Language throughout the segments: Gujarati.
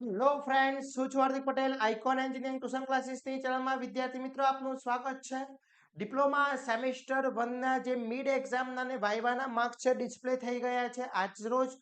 હેલો ફ્રેન્ડ્સ, હું છું Hardik Patel. Icon engineering tuition ક્લાસીસની ચેનલમાં વિદ્યાર્થી મિત્રો આપનું સ્વાગત છે. ડિપ્લોમા સેમેસ્ટર 1 ના જે મિડ એક્ઝામના અને વાઇવાના માર્ક્સ છે ડિસ્પ્લે થઈ ગયા છે. આજરોજ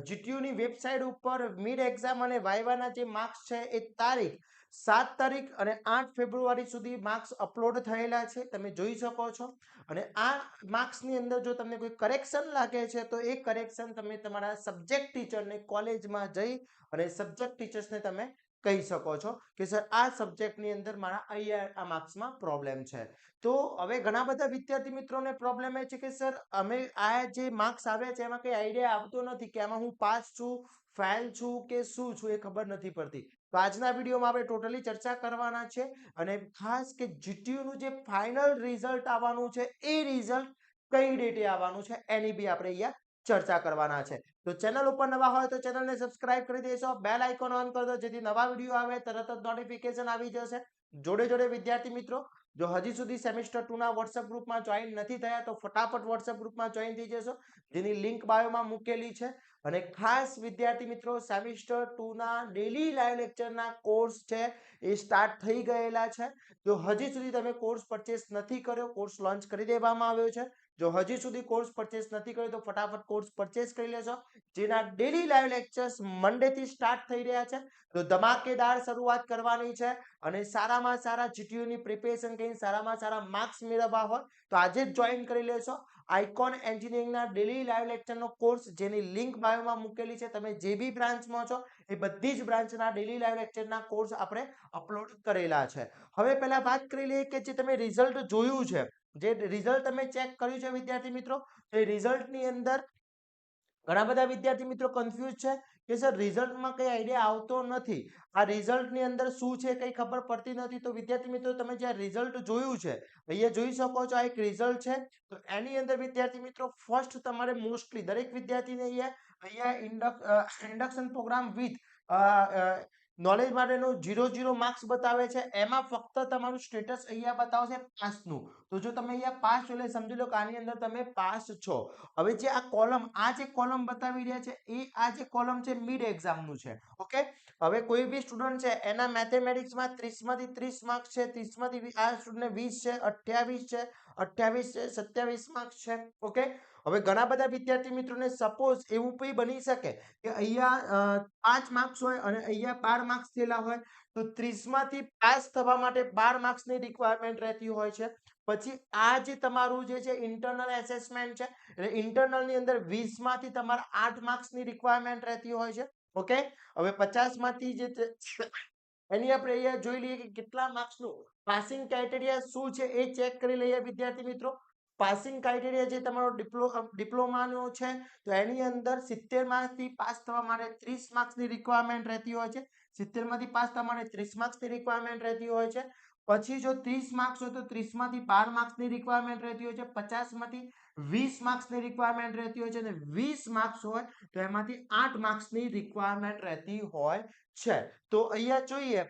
જીટીયુની વેબસાઇટ ઉપર મિડ એક્ઝામ અને વાઇવાના જે માર્ક્સ છે એ તારીખ 7 તારીખ અને 8 ફેબ્રુઆરી સુધી માર્ક્સ અપલોડ થયેલા છે, તમે જોઈ શકો છો. અને આ માર્ક્સની અંદર જો તમને કોઈ કરેક્શન લાગે છે તો એ કરેક્શન તમે તમારા સબ્જેક્ટ ટીચરને કોલેજમાં જઈ અને સબ્જેક્ટ ટીચર્સને તમે કહી શકો છો કે સર આ સબ્જેક્ટની અંદર મારા અહીંયા આ માર્ક્સમાં પ્રોબ્લેમ છે. તો હવે ઘણા બધા વિદ્યાર્થી મિત્રોને પ્રોબ્લેમ એ છે કે સર અમે આ જે માર્ક્સ આવ્યા છે એમાં કંઈ આઈડિયા આવતો નથી કે આમાં હું પાસ છું, ફેલ છું કે શું છું એ ખબર નથી પડતી. તો આજના વિડીયોમાં આપણે ટોટલી ચર્ચા કરવાના છે અને ખાસ કે જીટીયુનું જે ફાઇનલ રિઝલ્ટ આવવાનું છે એ રિઝલ્ટ કઈ ડેટે આવવાનું છે એની બી આપણે અહીંયા ચર્ચા કરવાના છે. તો ચેનલ ઉપર નવા હોય તો ચેનલને સબસ્ક્રાઇબ કરી દેશો, બેલ આઇકોન ઓન કરી દો જેથી નવા વિડીયો આવે તરત જ નોટિફિકેશન આવી જશે. જોડે જોડે વિદ્યાર્થી મિત્રો જો હજી સુધી સેમેસ્ટર 2 ના WhatsApp ગ્રુપમાં જોઈન નથી થયા તો ફટાફટ WhatsApp ગ્રુપમાં જોઈન થઈ જશો, જેની લિંક બાયોમાં મૂકેલી છે. અને ખાસ વિદ્યાર્થી મિત્રો સેમેસ્ટર 2 ના ડેલી લાઈવ લેક્ચરના કોર્સ છે એ સ્ટાર્ટ થઈ ગયેલા છે. જો હજી સુધી તમે કોર્સ પરચેસ નથી કર્યો, કોર્સ લોન્ચ કરી દેવામાં આવ્યો છે. જો હજી સુધી કોર્સ પરચેસ નથી કર્યો તો ફટાફટ કોર્સ પરચેસ કરી લેજો, જેના ડેલી લાઈવ લેક્ચર્સ મંડે થી સ્ટાર્ટ થઈ રહ્યા છે. તો ધમાકેદાર શરૂઆત કરવાની છે અને સારામાં સારા જીટીયુની પ્રિપેરેશન કરીને સારામાં સારા માર્ક્સ મેળવવા હોય તો આજે જ જોઈન કરી લેશો. આઇકોન એન્જિનિયરિંગના ડેલી લાઈવ લેક્ચરનો કોર્સ જેની લિંક બાયોમાં મૂકેલી છે, તમે જે બી બ્રાન્ચમાં છો એ બધી જ બ્રાન્ચના ડેલી લાઈવ લેક્ચરના કોર્સ આપણે અપલોડ કરેલા છે. હવે પહેલા વાત કરી લઈએ કે જે તમે રિઝલ્ટ જોયું છે, જે રિઝલ્ટ તમે ચેક કર્યું છે વિદ્યાર્થી મિત્રો, એ રિઝલ્ટની અંદર ઘણા બધા વિદ્યાર્થી મિત્રો કન્ફ્યુઝ છે કે સર રિઝલ્ટમાં કઈ આઈડિયા આવતો નથી, આ રિઝલ્ટની અંદર શું છે કઈ ખબર પડતી નથી. તો વિદ્યાર્થી મિત્રો તમે જે રિઝલ્ટ જોયું છે અહીંયા જોઈ શકો છો, આ એક રિઝલ્ટ છે. તો એની અંદર વિદ્યાર્થી મિત્રો ફર્સ્ટ તમારે મોસ્ટલી દરેક વિદ્યાર્થીને અહીંયા ઇન્ડક્શન પ્રોગ્રામ વિથ નોલેજ માટેનું 0 માર્ક્સ બતાવે છે. એમાં ફક્ત તમારું સ્ટેટસ અહીંયા બતાવશે પાસનું. તો જો તમે અહીંયા પાસ છો એટલે સમજી લો કે આની અંદર તમે પાસ છો. હવે જે આ કોલમ, આ જે કોલમ બતાવી રહ્યા છે એ આ જે કોલમ છે મિડ એક્ઝામનું છે. ઓકે, હવે કોઈ બી સ્ટુડન્ટ છે એના મેથેમેટિક્સમાં 30 માંથી 30 માર્ક્સ છે, 30 માંથી આ સ્ટુડન્ટને 20 છે, 28 છે, 28 છે, 27 માર્ક્સ છે. ઓકે, હવે ઘણા બધા વિદ્યાર્થી મિત્રોને સપોઝ એવું પણ બની શકે કે અહીંયા 5 માર્ક્સ હોય અને અહીંયા 12 માર્ક્સ થયેલા હોય તો 30 માંથી પાસ થવા માટે 12 માર્ક્સની રિક્વાયરમેન્ટ રહેતી હોય છે. પછી આ જે તમારું જે છે ઇન્ટરનલ એસેસમેન્ટ છે એટલે ઇન્ટરનલ ની અંદર 20 માંથી તમારા 8 માર્ક્સની રિક્વાયરમેન્ટ રહેતી હોય છે. ઓકે, હવે 50 માંથી જે એની આપણે અહીંયા જોઈ લઈએ કે કેટલા માર્ક્સનું પાસિંગ ક્રાઇટેરિયા શું છે એ ચેક કરી લઈએ વિદ્યાર્થી મિત્રો. પાસિંગ ક્રાઇટેરિયા જે તમારો ડિપ્લોમાનો છે તો એની અંદર 70 માંથી પાસ થવા માટે 30 માર્ક્સની રિક્વાયરમેન્ટ રહેતી હોય છે. 70 માંથી પાસ થવા માટે 30 માર્ક્સની રિક્વાયરમેન્ટ રહેતી હોય છે. પછી જો 30 માર્ક્સ હોય તો 30 માંથી 12 માર્ક્સની રિક્વાયરમેન્ટ રહેતી હોય છે. 50 માંથી 20 માર્ક્સની રિક્વાયરમેન્ટ રહેતી હોય છે અને 20 માર્ક્સ હોય તો એમાંથી 8 માર્ક્સની રિક્વાયરમેન્ટ રહેતી હોય છે. તો અહીંયા જોઈએ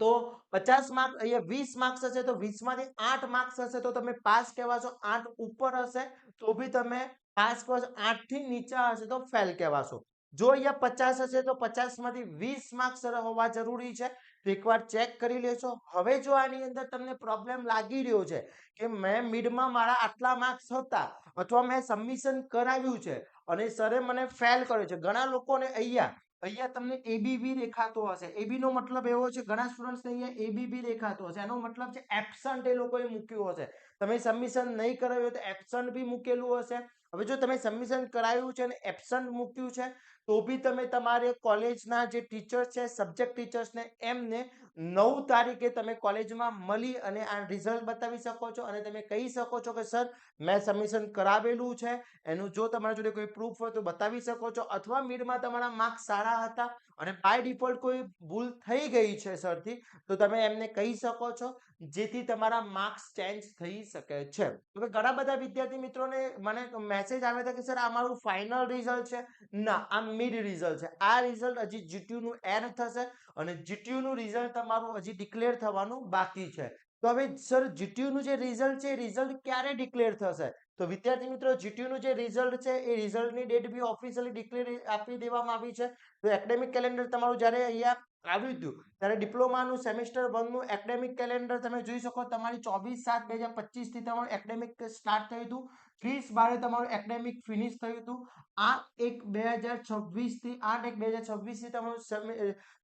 તો 50 માર્ક અહીંયા 20 માર્ક્સ હશે તો 20 માંથી 8 માર્ક્સ હશે તો તમે પાસ કહેવાશો. 8 ઉપર હશે તો બી તમે પાસ કહેવાશો, 8 થી નીચા હશે તો ફેલ કહેવાશો. જો અહીંયા 50 હશે તો 50 માંથી 20 માર્ક્સ હોવા જરૂરી છે. તો એકવાર ચેક કરી લેશો. હવે જો આની અંદર તમને પ્રોબ્લેમ લાગી રહ્યો છે કે મેં મિડમાં મારા આટલા માર્ક્સ હતા અથવા મેં સબમિશન કરાવ્યું છે અને સરે મને ફેલ કર્યો છે, ઘણા લોકોને અહીંયા તમને એબીબી દેખાતો હશે. એબી નો મતલબ એવો છે, ઘણા સ્ટુડન્ટ્સને અહીંયા એબીબી દેખાતો હશે, એનો મતલબ છે એબસન્ટ એ લોકોએ મૂક્યું હશે. તમે સબમિશન નહીં કરાવ્યું તો એબસન્ટ બી મૂકેલું હશે. હવે જો તમે સબમિશન કરાવ્યું છે અને એબસન્ટ મૂક્યું છે તો બી તમે તમારે કોલેજના જે ટીચર્સ છે, સબ્જેક્ટ ટીચર્સને, એમને 9 તારીખે તમે કોલેજમાં મળી અને આ રિઝલ્ટ બતાવી શકો છો અને તમે કહી શકો છો કે સર મેં સબમિશન કરાવેલું છે. એનું જો તમારા જોડે કોઈ પ્રૂફ હોય તો બતાવી શકો છો, અથવા મિડમાં તમારા માર્ક્સ સારા હતા અને બાય ડિફોલ્ટ કોઈ ભૂલ થઈ ગઈ છે સરથી તો તમે એમને કહી શકો છો, જેથી તમારા માર્ક્સ ચેન્જ થઈ શકે છે. હવે ઘણા બધા વિદ્યાર્થી મિત્રોને મને મેસેજ આવે છે કે સર આ મારું ફાઇનલ રિઝલ્ટ છે. ના, આ મિડ રિઝલ્ટ છે. આ રિઝલ્ટ હજી જીટીયુ નું એડ થશે અને જીટીયુ નું રિઝલ્ટ તમારું હજી ડિક્લેર થવાનું બાકી છે. તો હવે સર જીટીયુ નું જે રિઝલ્ટ છે એ રિઝલ્ટ ક્યારે ડિક્લેર થશે? તો વિદ્યાર્થી મિત્રો જીટીયુ નું જે રિઝલ્ટ છે એ રિઝલ્ટની ડેટ બી ઓફિશિયલી ડિક્લેર આપી દેવામાં આવી છે. તો એકેડેમિક કેલેન્ડર તમારું જ્યારે અહીંયા આવ્યું હતું ત્યારે ડિપ્લોમાનું સેમેસ્ટર 1 નું એકેડેમિક કેલેન્ડર તમે જોઈ શકો. તમારી 24/7/2025 થી તમારું એકેડેમિક સ્ટાર્ટ થયું હતું. 30/12 તમારું એકેડેમિક ફિનિશ થયું હતું. 8/1/2026 થી 8/1/2026 થી તમારું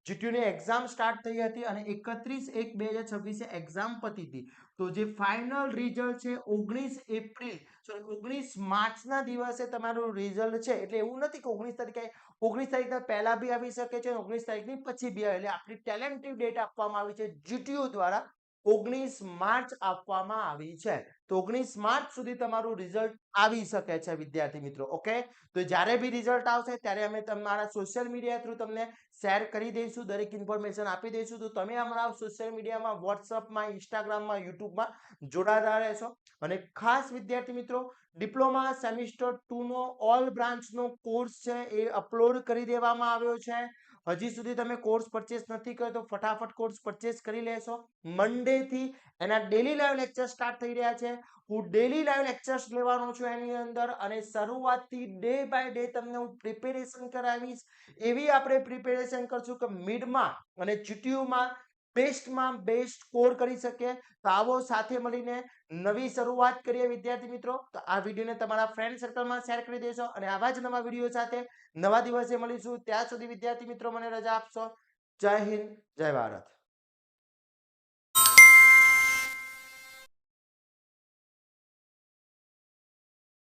જીટીયુની એક્ઝામ સ્ટાર્ટ થઈ હતી અને 31/1/2026 એક્ઝામ પતી હતી. તો જે ફાઇનલ રિઝલ્ટ છે 19 એપ્રિલ 19 માર્ચના દિવસે તમારું રિઝલ્ટ છે. એટલે એવું નથી કે 19 તારીખના પહેલા બી આવી શકે છે, 19 તારીખની પછી બી આવે. એટલે આપણી ટેલેન્ટિવ ડેટ આપવામાં આવી છે જીટીયુ દ્વારા 19 માર્ચ આપવામાં આવી છે. તો 19 માર્ચ સુધી તમારું રિઝલ્ટ આવી શકે છે વિદ્યાર્થી મિત્રો. ઓકે, તો જ્યારે બી રિઝલ્ટ આવશે ત્યારે અમે તમારા સોશિયલ મીડિયા થ્રુ તમને શેર કરી દઈશું, દરેક ઇન્ફોર્મેશન આપી દઈશું. તો તમે અમારા સોશિયલ મીડિયામાં, વોટ્સઅપમાં, ઇન્સ્ટાગ્રામમાં, યુટ્યુબમાં જોડાતા રહેશો. અને ખાસ વિદ્યાર્થી મિત્રો, ડિપ્લોમા સેમિસ્ટર 2 નો ઓલ બ્રાન્ચનો કોર્સ છે એ અપલોડ કરી દેવામાં આવ્યો છે. હજી સુધી તમે કોર્સ પરચેસ નથી કર્યો તો ફટાફટ કોર્સ પરચેસ કરી લેશો. મંડે થી એના ડેલી લાઈવ લેક્ચર સ્ટાર્ટ થઈ રહ્યા છે. હું ડેલી લાઈવ લેક્ચર્સ લેવાનો છું એની અંદર, અને શરૂઆતથી ડે બાય ડે તમને હું પ્રિપેરેશન કરાવીશ. એવી આપણે પ્રિપેરેશન કરશું કે મિડમાં અને જીટીયુમાં બેસ્ટમાં બેસ્ટ સ્કોર કરી શકીએ. તો આવો સાથે મળીને નવી શરૂઆત કરીએ વિદ્યાર્થી મિત્રો. તો આ વિડીયોને તમારા ફ્રેન્ડ સર્કલમાં શેર કરી દેશો અને આવા જ નવા વિડીયો સાથે નવા દિવસે મળીશું. ત્યાં સુધી વિદ્યાર્થી મિત્રો મને રજા આપશો. જય હિન્દ, જય ભારત.